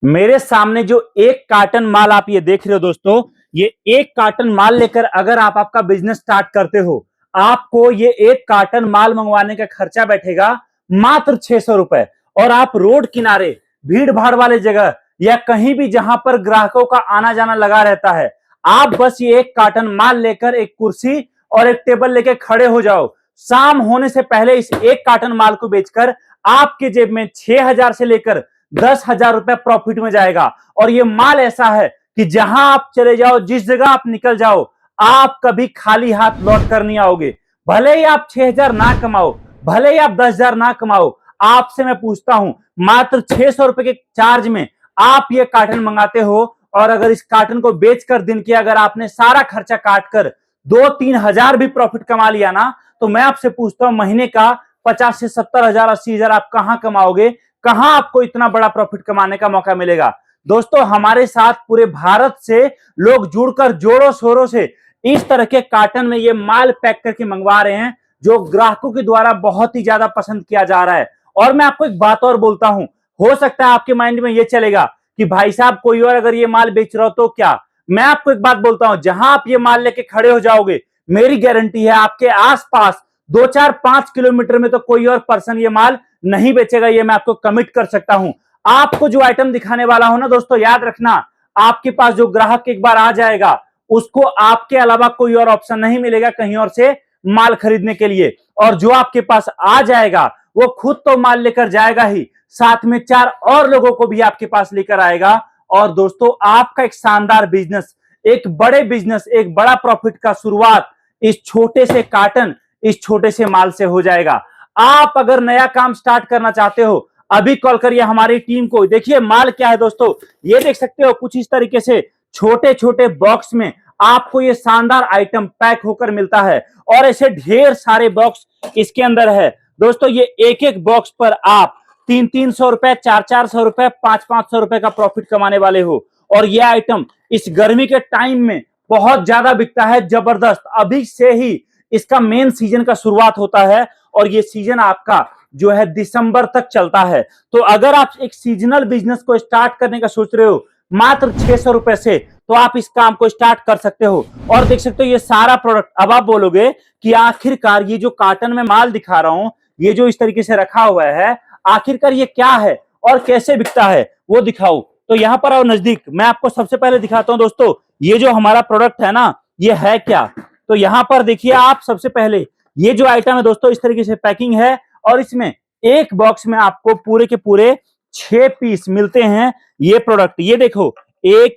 मेरे सामने जो एक कार्टन माल आप ये देख रहे हो दोस्तों, ये एक कार्टन माल लेकर अगर आप आपका बिजनेस स्टार्ट करते हो, आपको ये एक कार्टन माल मंगवाने का खर्चा बैठेगा मात्र 600 रुपए। और आप रोड किनारे भीड़ भाड़ वाले जगह या कहीं भी जहां पर ग्राहकों का आना जाना लगा रहता है, आप बस ये एक कार्टन माल लेकर एक कुर्सी और एक टेबल लेकर खड़े हो जाओ। शाम होने से पहले इस एक कार्टन माल को बेचकर आपके जेब में 6,000 से लेकर 10,000 रुपए प्रॉफिट में जाएगा। और ये माल ऐसा है कि जहां आप चले जाओ, जिस जगह आप निकल जाओ, आप कभी खाली हाथ लौट कर नहीं आओगे। भले ही आप 6,000 ना कमाओ, भले ही आप 10,000 ना कमाओ, आपसे मैं पूछता हूं, मात्र 600 रुपए के चार्ज में आप ये कार्टन मंगाते हो। और अगर इस कार्टन को बेचकर दिन के अगर आपने सारा खर्चा काट कर 2-3 हजार भी प्रॉफिट कमा लिया ना, तो मैं आपसे पूछता हूं, महीने का 50 से 70,000, 80,000 आप कहां कमाओगे? कहां आपको इतना बड़ा प्रॉफिट कमाने का मौका मिलेगा? दोस्तों, हमारे साथ पूरे भारत से लोग जुड़कर जोरों शोरों से इस तरह के कार्टन में ये माल पैक करके मंगवा रहे हैं, जो ग्राहकों के द्वारा बहुत ही ज्यादा पसंद किया जा रहा है। और मैं आपको एक बात और बोलता हूं, हो सकता है आपके माइंड में ये चलेगा कि भाई साहब कोई और अगर ये माल बेच रहा हो तो क्या? मैं आपको एक बात बोलता हूं, जहां आप ये माल लेके खड़े हो जाओगे, मेरी गारंटी है आपके आसपास 2-4-5 किलोमीटर में तो कोई और पर्सन ये माल नहीं बेचेगा। ये मैं आपको कमिट कर सकता हूं। आपको जो आइटम दिखाने वाला हूं ना दोस्तों, याद रखना, आपके पास जो ग्राहक एक बार आ जाएगा, उसको आपके अलावा कोई और ऑप्शन नहीं मिलेगा कहीं और से माल खरीदने के लिए। और जो आपके पास आ जाएगा वो खुद तो माल लेकर जाएगा ही, साथ में 4 और लोगों को भी आपके पास लेकर आएगा। और दोस्तों, आपका एक शानदार बिजनेस, एक बड़े बिजनेस, एक बड़ा प्रॉफिट का शुरुआत इस छोटे से कार्टन, इस छोटे से माल से हो जाएगा। आप अगर नया काम स्टार्ट करना चाहते हो, अभी कॉल करिए हमारी टीम को। देखिए माल क्या है दोस्तों, ये देख सकते हो, कुछ इस तरीके से छोटे छोटे बॉक्स में आपको ये शानदार आइटम पैक होकर मिलता है। और ऐसे ढेर सारे बॉक्स इसके अंदर है दोस्तों। ये एक एक बॉक्स पर आप 300-300 रुपए, 400-400 रुपए, 500-500 रुपए का प्रॉफिट कमाने वाले हो। और ये आइटम इस गर्मी के टाइम में बहुत ज्यादा बिकता है, जबरदस्त। अभी से ही इसका मेन सीजन का शुरुआत होता है और ये सीजन आपका जो है दिसंबर तक चलता है। तो अगर आप एक सीजनल बिजनेस को स्टार्ट करने का सोच रहे हो मात्र 600 रुपए से, तो आप इस काम को स्टार्ट कर सकते हो। और देख सकते हो ये सारा प्रोडक्ट। अब आप बोलोगे कि आखिरकार ये जो कार्टन में माल दिखा रहा हूं, ये जो इस तरीके से रखा हुआ है, आखिरकार ये क्या है और कैसे बिकता है, वो दिखाओ। तो यहां पर आओ नजदीक, मैं आपको सबसे पहले दिखाता हूं दोस्तों, ये जो हमारा प्रोडक्ट है ना, ये है क्या। तो यहां पर देखिए आप, सबसे पहले ये जो आइटम है दोस्तों, इस तरीके से पैकिंग है। और इसमें एक बॉक्स में आपको पूरे के पूरे 6 पीस मिलते हैं ये प्रोडक्ट। ये देखो, 1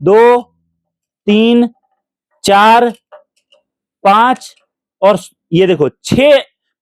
2 3 4 5 और ये देखो 6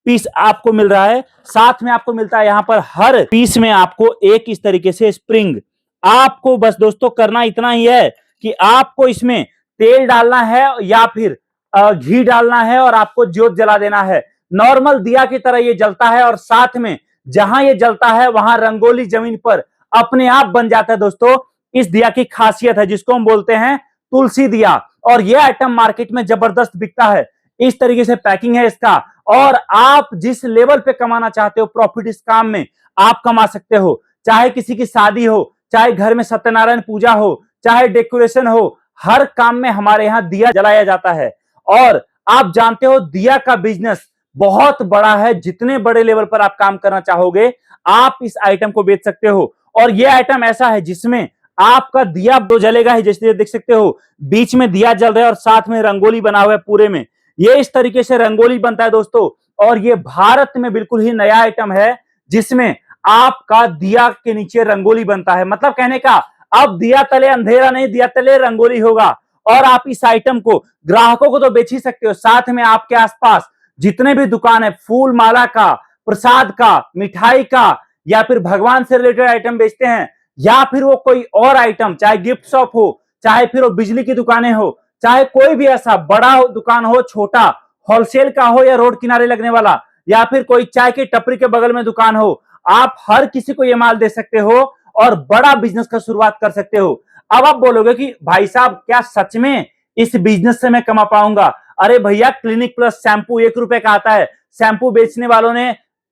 पीस आपको मिल रहा है। साथ में आपको मिलता है यहां पर हर पीस में आपको एक इस तरीके से स्प्रिंग। आपको बस दोस्तों करना इतना ही है कि आपको इसमें तेल डालना है या फिर घी डालना है और आपको ज्योत जला देना है। नॉर्मल दिया की तरह ये जलता है और साथ में जहां ये जलता है वहां रंगोली जमीन पर अपने आप बन जाता है दोस्तों। इस दिया की खासियत है, जिसको हम बोलते हैं तुलसी दिया। और ये आइटम मार्केट में जबरदस्त बिकता है। इस तरीके से पैकिंग है इसका। और आप जिस लेवल पे कमाना चाहते हो प्रॉफिट इस काम में, आप कमा सकते हो। चाहे किसी की शादी हो, चाहे घर में सत्यनारायण पूजा हो, चाहे डेकोरेशन हो, हर काम में हमारे यहां दिया जलाया जाता है। और आप जानते हो दिया का बिजनेस बहुत बड़ा है। जितने बड़े लेवल पर आप काम करना चाहोगे, आप इस आइटम को बेच सकते हो। और यह आइटम ऐसा है जिसमें आपका दिया तो जलेगा ही, जैसे देख सकते हो बीच में दिया जल रहा है और साथ में रंगोली बना हुआ है पूरे में। ये इस तरीके से रंगोली बनता है दोस्तों। और ये भारत में बिल्कुल ही नया आइटम है जिसमें आपका दिया के नीचे रंगोली बनता है। मतलब कहने का, अब दिया तले अंधेरा नहीं, दिया तले रंगोली होगा। और आप इस आइटम को ग्राहकों को तो बेच ही सकते हो, साथ में आपके आसपास जितने भी दुकान है, फूल माला का, प्रसाद का, मिठाई का, या फिर भगवान से रिलेटेड आइटम बेचते हैं, या फिर वो कोई और आइटम, चाहे गिफ्ट शॉप हो, चाहे फिर वो बिजली की दुकानें हो, चाहे कोई भी ऐसा बड़ा दुकान हो, छोटा होलसेल का हो या रोड किनारे लगने वाला, या फिर कोई चाय की टपरी के बगल में दुकान हो, आप हर किसी को ये माल दे सकते हो और बड़ा बिजनेस का शुरुआत कर सकते हो। अब आप बोलोगे कि भाई साहब क्या सच में इस बिजनेस से मैं कमा पाऊंगा? अरे भैया, क्लिनिक प्लस शैंपू 1 रुपए का आता है। शैंपू बेचने वालों ने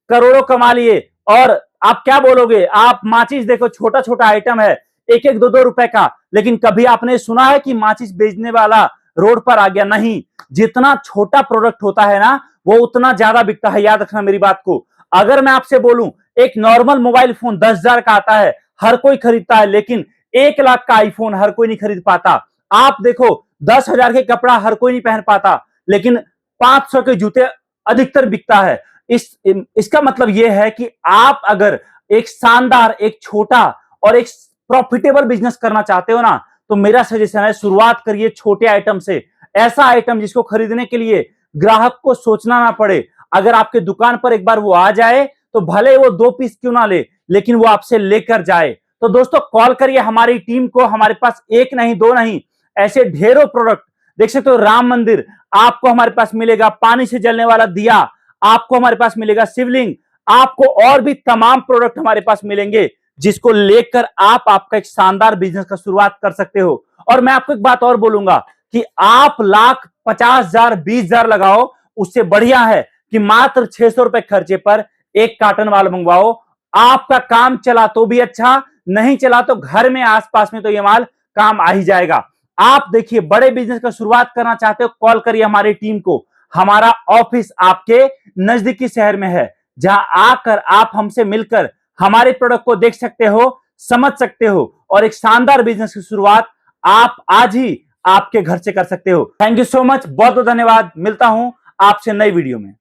करोड़ों कमा लिए और आप क्या बोलोगे? आप माचिस देखो, छोटा छोटा आइटम है, एक एक दो दो रुपए का, लेकिन कभी आपने सुना है कि माचिस बेचने वाला रोड पर आ गया? नहीं। जितना छोटा प्रोडक्ट होता है ना, वो उतना ज्यादा बिकता है, याद रखना मेरी बात को। अगर मैं आपसे बोलूं एक नॉर्मल मोबाइल फोन 10,000 का आता है, हर कोई खरीदता है, लेकिन 1 लाख का आईफोन हर कोई नहीं खरीद पाता। आप देखो 10,000 के कपड़ा हर कोई नहीं पहन पाता, लेकिन 500 के जूते अधिकतर बिकता है। इसका मतलब यह है कि आप अगर एक शानदार, एक छोटा और एक प्रॉफिटेबल बिजनेस करना चाहते हो ना, तो मेरा सजेशन है शुरुआत करिए छोटे आइटम से। ऐसा आइटम जिसको खरीदने के लिए ग्राहक को सोचना ना पड़े। अगर आपके दुकान पर एक बार वो आ जाए तो भले वो 2 पीस क्यों ना ले, लेकिन वो आपसे लेकर जाए। तो दोस्तों कॉल करिए हमारी टीम को, हमारे पास एक नहीं दो नहीं, ऐसे ढेरों प्रोडक्ट देख सकते हो। राम मंदिर आपको हमारे पास मिलेगा, पानी से जलने वाला दिया आपको हमारे पास मिलेगा, शिवलिंग, आपको और भी तमाम प्रोडक्ट हमारे पास मिलेंगे, जिसको लेकर आप आपका एक शानदार बिजनेस का शुरुआत कर सकते हो। और मैं आपको एक बात और बोलूंगा कि आप लाख 50,000 20,000 लगाओ, उससे बढ़िया है कि मात्र 600 रुपए खर्चे पर एक कार्टन माल मंगवाओ। आपका काम चला तो भी अच्छा, नहीं चला तो घर में आसपास में तो ये माल काम आ ही जाएगा। आप देखिए बड़े बिजनेस का शुरुआत करना चाहते हो, कॉल करिए हमारी टीम को। हमारा ऑफिस आपके नजदीकी शहर में है, जहां आकर आप हमसे मिलकर हमारे प्रोडक्ट को देख सकते हो, समझ सकते हो, और एक शानदार बिजनेस की शुरुआत आप आज ही आपके घर से कर सकते हो। थैंक यू सो मच, बहुत बहुत धन्यवाद। मिलता हूं आपसे नई वीडियो में।